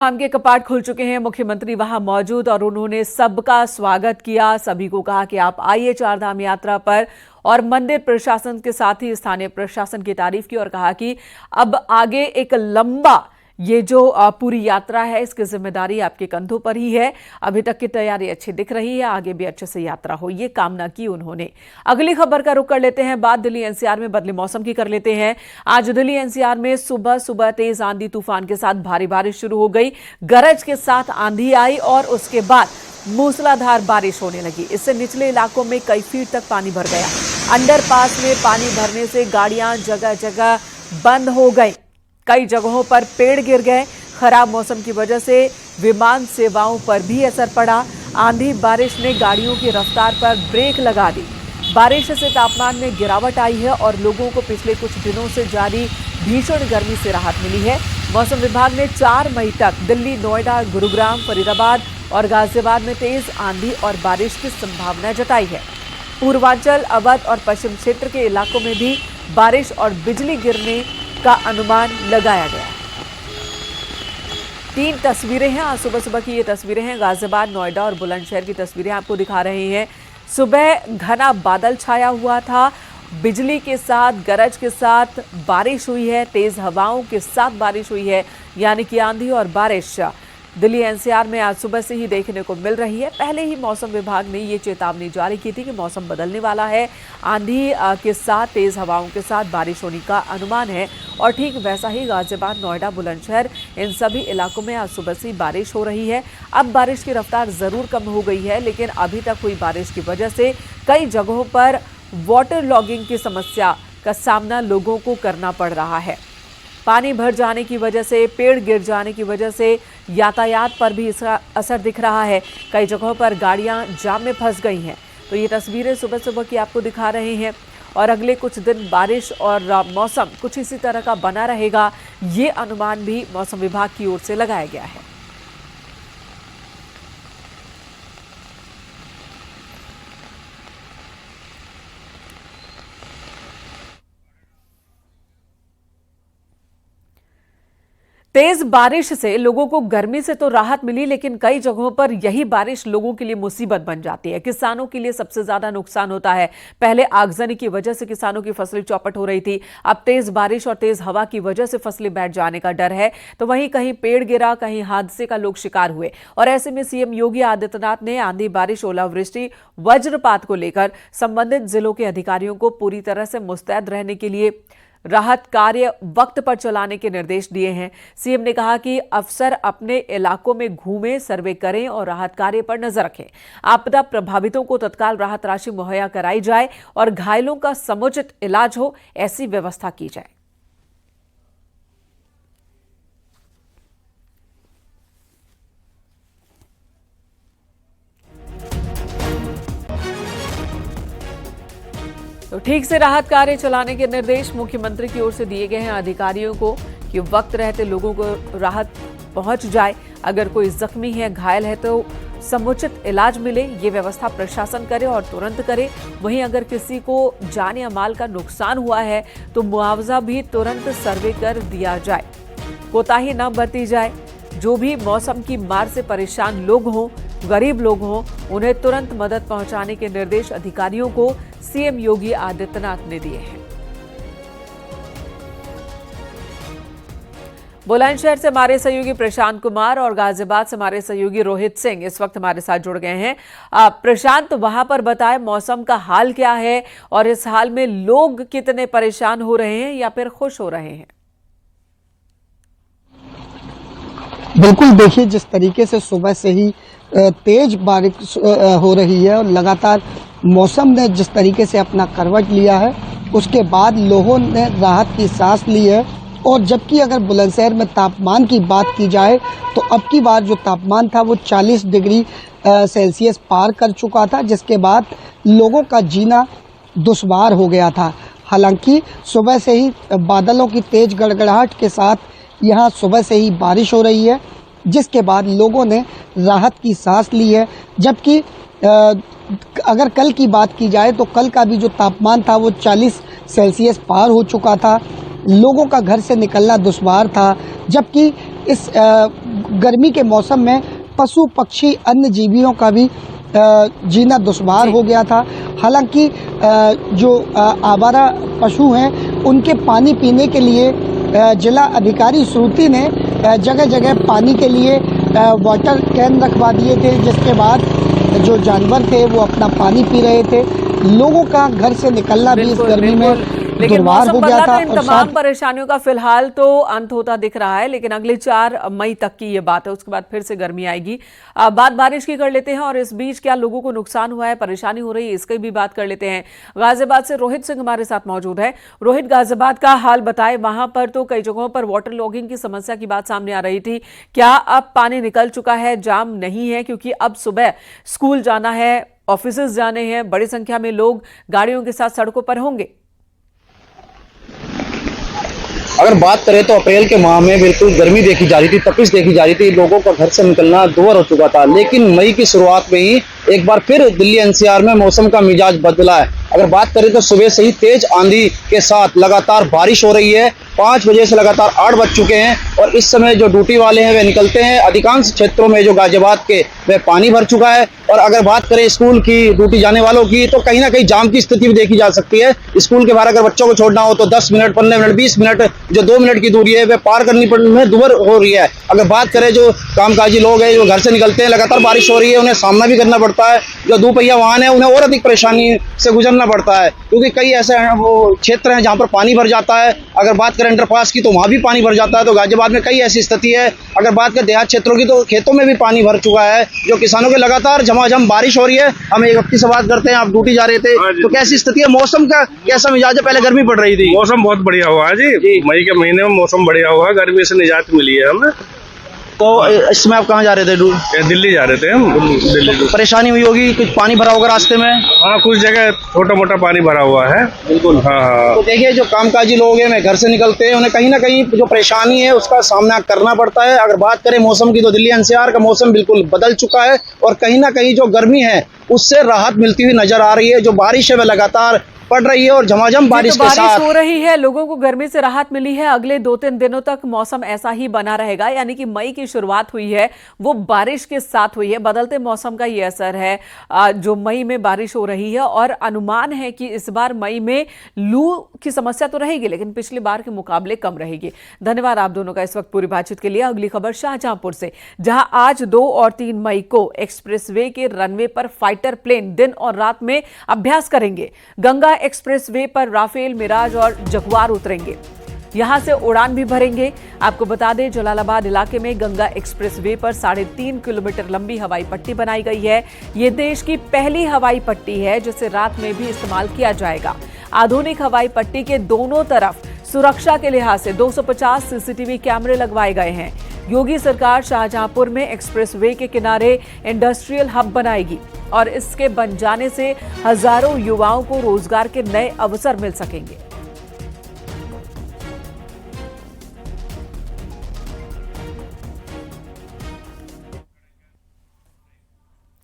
आम के कपाट खुल चुके हैं। मुख्यमंत्री वहां मौजूद और उन्होंने सबका स्वागत किया। सभी को कहा कि आप आइए चारधाम यात्रा पर, और मंदिर प्रशासन के साथ ही स्थानीय प्रशासन की तारीफ की और कहा कि अब आगे एक लंबा ये जो पूरी यात्रा है इसकी जिम्मेदारी आपके कंधों पर ही है। अभी तक की तैयारी अच्छी दिख रही है, आगे भी अच्छे से यात्रा हो, ये कामना की उन्होंने। अगली खबर का रुख कर लेते हैं, बात दिल्ली एनसीआर में बदले मौसम की कर लेते हैं। आज दिल्ली एनसीआर में सुबह सुबह तेज आंधी तूफान के साथ भारी बारिश शुरू हो गई। गरज के साथ आंधी आई और उसके बाद मूसलाधार बारिश होने लगी। इससे निचले इलाकों में कई फीट तक पानी भर गया। अंडरपास में पानी भरने से गाड़ियां जगह जगह बंद हो गई। कई जगहों पर पेड़ गिर गए। खराब मौसम की वजह से विमान सेवाओं पर भी असर पड़ा। आंधी बारिश ने गाड़ियों की रफ्तार पर ब्रेक लगा दी। बारिश से तापमान में गिरावट आई है और लोगों को पिछले कुछ दिनों से जारी भीषण गर्मी से राहत मिली है। मौसम विभाग ने 4 मई तक दिल्ली, नोएडा, गुरुग्राम, फरीदाबाद और गाजियाबाद में तेज आंधी और बारिश की संभावना जताई है। पूर्वांचल, अवध और पश्चिम क्षेत्र के इलाकों में भी बारिश और बिजली गिरने का अनुमान लगाया गया है। 3 तस्वीरें हैं, आज सुबह सुबह की ये तस्वीरें हैं। गाजियाबाद, नोएडा और बुलंदशहर की तस्वीरें आपको दिखा रहे हैं। सुबह घना बादल छाया हुआ था, बिजली के साथ, गरज के साथ बारिश हुई है, तेज हवाओं के साथ बारिश हुई है, यानी कि आंधी और बारिश दिल्ली एनसीआर में आज सुबह से ही देखने को मिल रही है। पहले ही मौसम विभाग ने ये चेतावनी जारी की थी कि मौसम बदलने वाला है, आंधी के साथ तेज हवाओं के साथ बारिश होने का अनुमान है। और ठीक वैसा ही गाजियाबाद, नोएडा, बुलंदशहर, इन सभी इलाकों में आज सुबह से बारिश हो रही है। अब बारिश की रफ्तार जरूर कम हो गई है, लेकिन अभी तक हुई बारिश की वजह से कई जगहों पर वाटर लॉगिंग की समस्या का सामना लोगों को करना पड़ रहा है। पानी भर जाने की वजह से, पेड़ गिर जाने की वजह से यातायात पर भी इसका असर दिख रहा है। कई जगहों पर गाड़ियां जाम में फंस गई हैं। तो ये तस्वीरें सुबह सुबह की आपको दिखा रहे हैं। और अगले कुछ दिन बारिश और मौसम कुछ इसी तरह का बना रहेगा, ये अनुमान भी मौसम विभाग की ओर से लगाया गया है। तेज बारिश से लोगों को गर्मी से तो राहत मिली, लेकिन कई जगहों पर यही बारिश लोगों के लिए मुसीबत बन जाती है। किसानों के लिए सबसे ज्यादा नुकसान होता है। पहले आगजनी की वजह से किसानों की फसलें चौपट हो रही थी, अब तेज बारिश और तेज हवा की वजह से फसलें बैठ जाने का डर है। तो वहीं कहीं पेड़ गिरा, कहीं हादसे का लोग शिकार हुए। और ऐसे में सीएम योगी आदित्यनाथ ने आंधी, बारिश, ओलावृष्टि, वज्रपात को लेकर संबंधित जिलों के अधिकारियों को पूरी तरह से मुस्तैद रहने के लिए राहत कार्य वक्त पर चलाने के निर्देश दिए हैं। सीएम ने कहा कि अफसर अपने इलाकों में घूमें, सर्वे करें और राहत कार्य पर नजर रखें। आपदा प्रभावितों को तत्काल राहत राशि मुहैया कराई जाए और घायलों का समुचित इलाज हो, ऐसी व्यवस्था की जाए। तो ठीक से राहत कार्य चलाने के निर्देश मुख्यमंत्री की ओर से दिए गए हैं अधिकारियों को कि वक्त रहते लोगों को राहत पहुंच जाए। अगर कोई जख्मी है, घायल है तो समुचित इलाज मिले, ये व्यवस्था प्रशासन करे और तुरंत करे। वहीं अगर किसी को जान या माल का नुकसान हुआ है तो मुआवजा भी तुरंत सर्वे कर दिया जाए। कोताही न बरती जाए। जो भी मौसम की मार से परेशान लोग हों, गरीब लोग हों, उन्हें तुरंत मदद पहुंचाने के निर्देश अधिकारियों को सीएम योगी आदित्यनाथ ने दिए हैं। बुलंदशहर से हमारे सहयोगी प्रशांत कुमार और गाजियाबाद से हमारे सहयोगी रोहित सिंह इस वक्त हमारे साथ जुड़ गए हैं। प्रशांत, वहां पर बताएं मौसम का हाल क्या है और इस हाल में लोग कितने परेशान हो रहे हैं या फिर खुश हो रहे हैं? बिल्कुल, देखिए जिस तरीके से सुबह से ही तेज बारिश हो रही है और लगातार मौसम ने जिस तरीके से अपना करवट लिया है, उसके बाद लोगों ने राहत की सांस ली है। और जबकि अगर बुलंदशहर में तापमान की बात की जाए तो अब की बार जो तापमान था वो 40 डिग्री सेल्सियस पार कर चुका था, जिसके बाद लोगों का जीना दुश्वार हो गया था। हालांकि सुबह से ही बादलों की तेज गड़गड़ाहट के साथ यहाँ सुबह से ही बारिश हो रही है, जिसके बाद लोगों ने राहत की सांस ली है। जबकि अगर कल की बात की जाए तो कल का भी जो तापमान था वो 40 सेल्सियस पार हो चुका था। लोगों का घर से निकलना दुश्वार था, जबकि इस गर्मी के मौसम में पशु पक्षी अन्य जीवियों का भी जीना दुश्वार हो गया था। हालांकि जो आवारा पशु हैं उनके पानी पीने के लिए जिला अधिकारी श्रुति ने जगह जगह पानी के लिए वाटर कैन रखवा दिए थे, जिसके बाद जो जानवर थे वो अपना पानी पी रहे थे। लोगों का घर से निकलना भी इस गर्मी में लेकिन मौसम हो गया बदला था। तो इन तमाम परेशानियों का फिलहाल तो अंत होता दिख रहा है, लेकिन अगले 4 मई तक की ये बात है, उसके बाद फिर से गर्मी आएगी। बात बारिश की कर लेते हैं और इस बीच क्या लोगों को नुकसान हुआ है, परेशानी हो रही है, इसकी भी बात कर लेते हैं। गाजियाबाद से रोहित सिंह हमारे साथ मौजूद है। रोहित, गाजियाबाद का हाल बताए। वहां पर तो कई जगहों पर वाटर लॉगिंग की समस्या की बात सामने आ रही थी, क्या अब पानी निकल चुका है, जाम नहीं है? क्योंकि अब सुबह स्कूल जाना है, ऑफिस जाने हैं, बड़ी संख्या में लोग गाड़ियों के साथ सड़कों पर होंगे। अगर बात करें तो अप्रैल के माह में बिल्कुल गर्मी देखी जा रही थी, तपिश देखी जा रही थी, लोगों का घर से निकलना दुभर हो चुका था। लेकिन मई की शुरुआत में ही एक बार फिर दिल्ली एनसीआर में मौसम का मिजाज बदला है। अगर बात करें तो सुबह से ही तेज आंधी के साथ लगातार बारिश हो रही है। 5 बजे से लगातार 8 बज चुके हैं और इस समय जो ड्यूटी वाले हैं वे निकलते हैं। अधिकांश क्षेत्रों में जो गाजियाबाद के वह पानी भर चुका है। और अगर बात करें स्कूल की ड्यूटी जाने वालों की तो कहीं ना कहीं जाम की स्थिति भी देखी जा सकती है। स्कूल के बाहर अगर बच्चों को छोड़ना हो तो 10 मिनट, 15 मिनट, 20 मिनट जो 2 मिनट की दूरी है वह पार करनी में दुभर हो रही है। अगर बात करें जो कामकाजी लोग हैं जो घर से निकलते हैं, लगातार बारिश हो रही है, उन्हें सामना भी करना पड़ता है। जो दोपहिया वाहन है उन्हें और अधिक परेशानी से गुजरना पड़ता है, क्योंकि कई ऐसे वो क्षेत्र हैं जहां पर पानी भर जाता है। अगर बात करें अंडरपास की तो वहां भी पानी भर जाता है। तो गाजियाबाद में कई ऐसी स्थिति है। अगर बात करें देहात क्षेत्रों की तो खेतों में भी पानी भर चुका है। जो किसानों के लगातार झमाझम बारिश हो रही है। हम एक व्यक्ति से बात करते हैं, आप ड्यूटी जा रहे थे तो कैसी स्थिति है, मौसम का कैसा मिजाज है? पहले गर्मी पड़ रही थी। मौसम बहुत बढ़िया हुआ है जी। मई के महीने में मौसम बढ़िया हुआ है, गर्मी से निजात मिली है हमें। तो इस समय आप कहाँ जा रहे थे? दिल्ली जा रहे थे हम। दिल्ली तो परेशानी हुई होगी, कुछ पानी भरा होगा रास्ते में? हाँ, कुछ जगह छोटा मोटा पानी भरा हुआ है। बिल्कुल। हाँ। तो देखिए जो कामकाजी लोग हैं वे घर से निकलते हैं, उन्हें कहीं ना कहीं जो परेशानी है उसका सामना करना पड़ता है। अगर बात करें मौसम की तो दिल्ली एनसीआर का मौसम बिल्कुल बदल चुका है और कहीं ना कहीं जो गर्मी है उससे राहत मिलती हुई नजर आ रही है। जो बारिश है वह लगातार पड़ रही है और झमाझम बारिश तो के साथ हो रही है, लोगों को गर्मी से राहत मिली है। अगले 2-3 दिनों तक मौसम ऐसा ही बना रहेगा, यानी कि मई की शुरुआत हुई है वो बारिश के साथ हुई है। बदलते मौसम का ये असर है जो मई में बारिश हो रही है। और अनुमान है कि इस बार मई में लू की समस्या तो रहेगी, लेकिन पिछली बार के मुकाबले कम रहेगी। धन्यवाद आप दोनों का इस वक्त पूरी बातचीत के लिए। अगली खबर शाहजहांपुर से, जहां आज 2 और 3 मई को एक्सप्रेसवे के रनवे पर फाइटर प्लेन दिन और रात में अभ्यास करेंगे। गंगा एक्सप्रेसवे पर राफेल, मिराज और जगुआर उतरेंगे, यहां से उड़ान भी भरेंगे। आपको बता दें जलालाबाद इलाके में गंगा एक्सप्रेसवे पर 3.5 किलोमीटर लंबी हवाई पट्टी बनाई गई है। ये देश की पहली हवाई पट्टी है जिसे रात में भी इस्तेमाल किया जाएगा। आधुनिक हवाई पट्टी के दोनों तरफ सुरक्षा के लिहाज से 250 सीसीटीवी कैमरे लगवाए गए हैं। योगी सरकार शाहजहांपुर में एक्सप्रेसवे के किनारे इंडस्ट्रियल हब बनाएगी और इसके बन जाने से हजारों युवाओं को रोजगार के नए अवसर मिल सकेंगे।